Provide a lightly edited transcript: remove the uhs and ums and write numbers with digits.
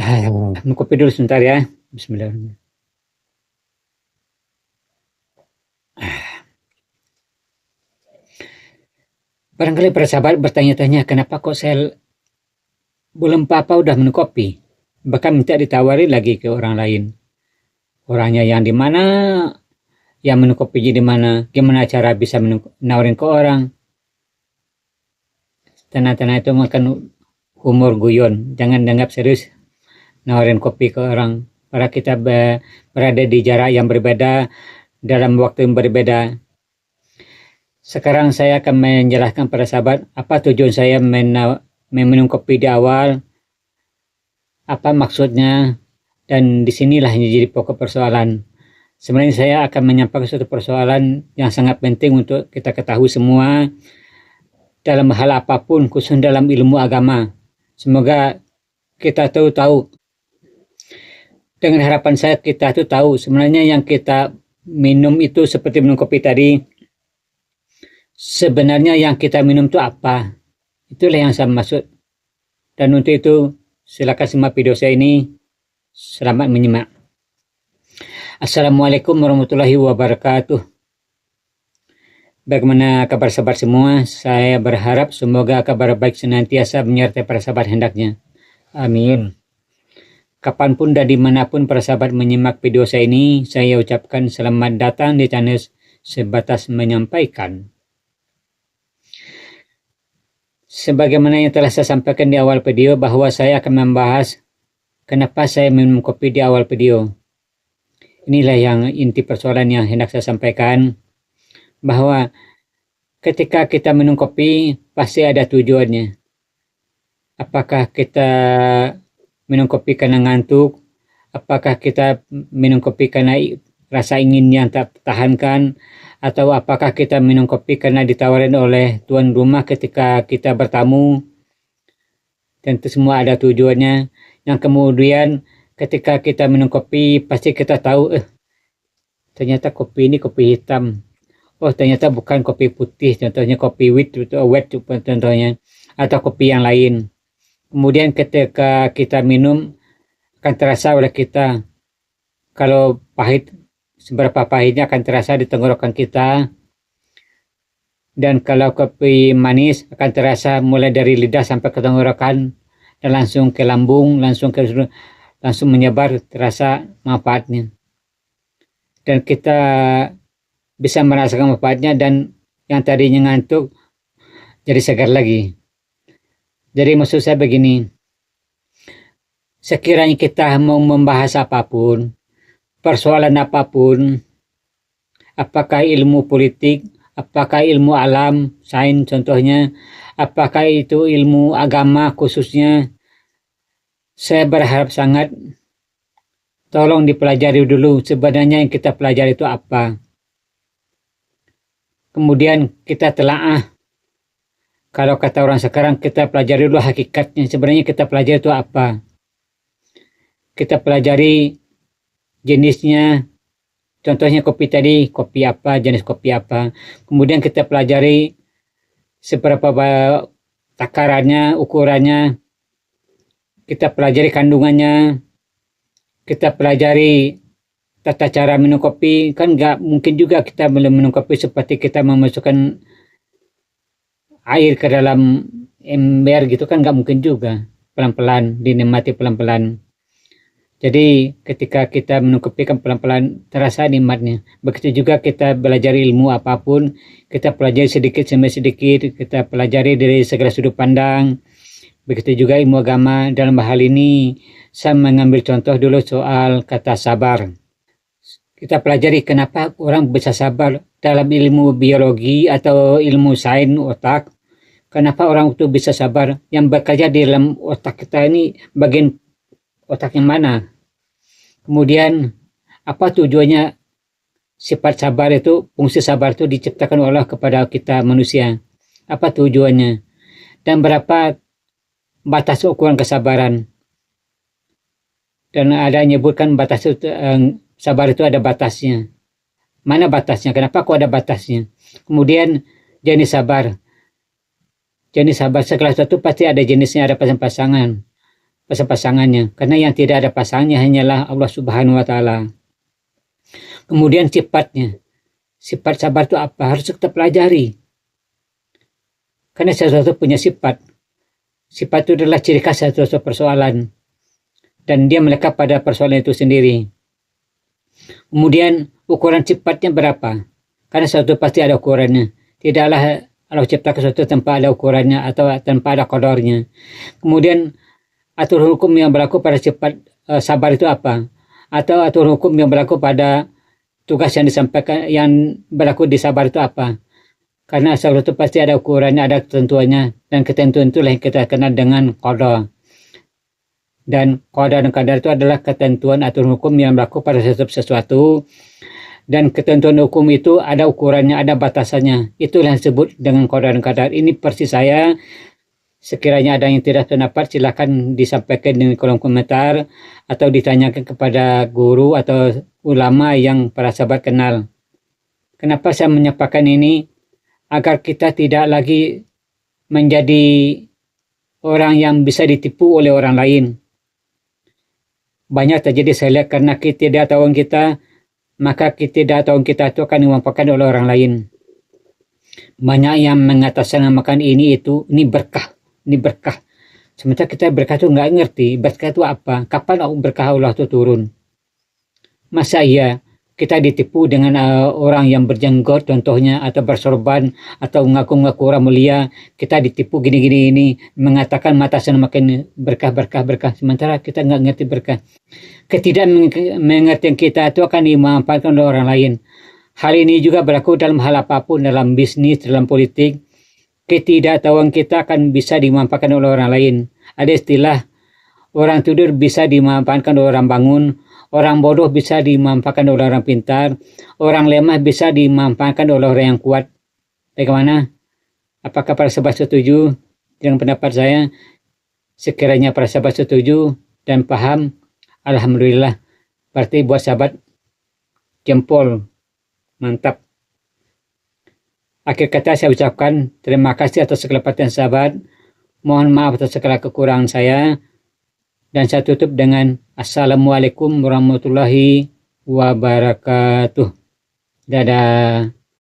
Minum kopi dulu sebentar ya. Bismillahirrahmanirrahim. Barangkali para sahabat bertanya-tanya, kenapa kok saya belum apa-apa udah minum kopi? Bahkan minta ditawari lagi ke orang lain. Orangnya yang di mana, yang minum kopi di mana, gimana cara bisa nawarin ke orang. Tanah-tanah itu makan humor guyon, jangan dianggap serius nawarin kopi ke orang. Para kita berada di jarak yang berbeda, dalam waktu yang berbeda. Sekarang saya akan menjelaskan pada sahabat apa tujuan saya meminum kopi di awal, apa maksudnya, dan disinilah yang jadi pokok persoalan. Sebenarnya saya akan menyampaikan suatu persoalan yang sangat penting untuk kita ketahui semua dalam hal apapun, khususnya dalam ilmu agama. Semoga kita tahu. Dengan harapan saya kita tahu sebenarnya yang kita minum itu seperti minum kopi tadi. Sebenarnya yang kita minum itu apa? Itulah yang saya maksud. Dan untuk itu silakan simak video saya ini. Selamat menyimak. Assalamualaikum warahmatullahi wabarakatuh. Bagaimana kabar sahabat semua? Saya berharap semoga kabar baik senantiasa menyertai para sahabat hendaknya. Amin. Kapanpun dan dimanapun para sahabat menyimak video saya ini, saya ucapkan selamat datang di channel Sebatas Menyampaikan. Sebagaimana yang telah saya sampaikan di awal video bahwa saya akan membahas kenapa saya minum kopi di awal video. Inilah yang inti persoalan yang hendak saya sampaikan, bahwa ketika kita minum kopi pasti ada tujuannya. Apakah kita minum kopi karena ngantuk? Apakah kita minum kopi karena rasa ingin yang tak tertahankan? Atau apakah kita minum kopi karena ditawarin oleh tuan rumah ketika kita bertamu? Tentu semua ada tujuannya. Yang kemudian ketika kita minum kopi pasti kita tahu, ternyata kopi ini kopi hitam. Oh, ternyata bukan kopi putih, contohnya kopi wheat contohnya, atau kopi yang lain. Kemudian ketika kita minum akan terasa oleh kita. Kalau pahit, seberapa pahitnya akan terasa di tenggorokan kita. Dan kalau kopi manis akan terasa mulai dari lidah sampai ke tenggorokan dan langsung ke lambung, langsung menyebar, terasa manfaatnya. Dan kita bisa merasakan manfaatnya, dan yang tadinya ngantuk jadi segar lagi. Jadi maksud saya begini, sekiranya kita mau membahas apapun, persoalan apapun, apakah ilmu politik, apakah ilmu alam, sains contohnya, apakah itu ilmu agama khususnya, saya berharap sangat tolong dipelajari dulu sebenarnya yang kita pelajari itu apa. Kemudian kita telaah. Kalau kata orang sekarang, kita pelajari dulu hakikatnya. Sebenarnya kita pelajari itu apa. Kita pelajari jenisnya. Contohnya kopi tadi, kopi apa, jenis kopi apa. Kemudian kita pelajari seberapa takarannya, ukurannya. Kita pelajari kandungannya. Kita pelajari tata cara minum kopi. Kan nggak mungkin juga kita minum kopi seperti kita memasukkan air ke dalam ember gitu, kan nggak mungkin juga. Pelan-pelan, dinikmati pelan-pelan. Jadi ketika kita minum kopi kan pelan-pelan terasa nikmatnya. Begitu juga kita belajar ilmu apapun, kita pelajari sedikit demi sedikit, kita pelajari dari segala sudut pandang. Begitu juga ilmu agama. Dalam hal ini saya mengambil contoh dulu soal kata sabar. Kita pelajari kenapa orang bisa sabar dalam ilmu biologi atau ilmu sains otak. Kenapa orang itu bisa sabar? Yang bekerja di dalam otak kita ini bagian otak yang mana? Kemudian apa tujuannya sifat sabar itu, fungsi sabar itu diciptakan oleh kepada kita manusia? Apa tujuannya? Dan berapa batas ukuran kesabaran? Dan ada nyebutkan batas sabar itu ada batasnya. Mana batasnya? Kenapa kok ada batasnya? Kemudian jenis sabar. Jenis sabar segala sesuatu pasti ada jenisnya, ada pasangan. pasangannya, karena yang tidak ada pasangannya hanyalah Allah Subhanahu wa taala. Kemudian sifat sabar itu apa? Harus kita pelajari. Karena sesuatu punya sifat. Sifat itu adalah ciri khas suatu persoalan. Dan dia melekat pada persoalan itu sendiri. Kemudian ukuran sifatnya berapa? Karena sesuatu pasti ada ukurannya. Tidaklah Allah ciptakan sesuatu tanpa ada ukurannya atau tanpa ada qadarnya. Kemudian aturan hukum yang berlaku pada sifat sabar itu apa? Atau aturan hukum yang berlaku pada tugas yang disampaikan, yang berlaku di sabar itu apa? Karena sesuatu pasti ada ukurannya, ada ketentuannya, dan ketentuan itulah yang kita kenal dengan qada. Dan qada dan qadar itu adalah ketentuan aturan hukum yang berlaku pada sesuatu, dan ketentuan hukum itu ada ukurannya, ada batasannya. Itulah yang disebut dengan qada dan qadar. Ini persis saya. Sekiranya ada yang tidak pendapat, silakan disampaikan di kolom komentar atau ditanyakan kepada guru atau ulama yang para sahabat kenal. Kenapa saya menyampaikan ini? Agar kita tidak lagi menjadi orang yang bisa ditipu oleh orang lain. Banyak terjadi saya lihat karena ketidaktahuan kita, maka ketidaktahuan kita itu akan dimanfaatkan oleh orang lain. Banyak yang mengatasnamakan ini itu, ini berkah. Sementara kita berkah itu nggak ngerti, berkah itu apa? Kapan berkah Allah itu turun? Masa iya kita ditipu dengan orang yang berjenggot contohnya, atau bersorban, atau mengaku-ngaku orang mulia, kita ditipu gini-gini ini, mengatakan mata sana makin berkah, sementara kita nggak ngerti berkah. Ketidakmengertian kita itu akan dimanfaatkan oleh orang lain. Hal ini juga berlaku dalam hal apapun, dalam bisnis, dalam politik. Ketidaktahuan kita akan bisa dimanfaatkan oleh orang lain. Ada istilah, orang tidur bisa dimanfaatkan oleh orang bangun, orang bodoh bisa dimanfaatkan oleh orang pintar, orang lemah bisa dimanfaatkan oleh orang yang kuat. Bagaimana? Apakah para sahabat setuju dengan pendapat saya? Sekiranya para sahabat setuju dan paham, alhamdulillah. Berarti buat sahabat, jempol. Mantap. Akhir kata saya ucapkan terima kasih atas segala perhatian sahabat. Mohon maaf atas segala kekurangan saya. Dan saya tutup dengan Assalamualaikum warahmatullahi wabarakatuh. Dadah.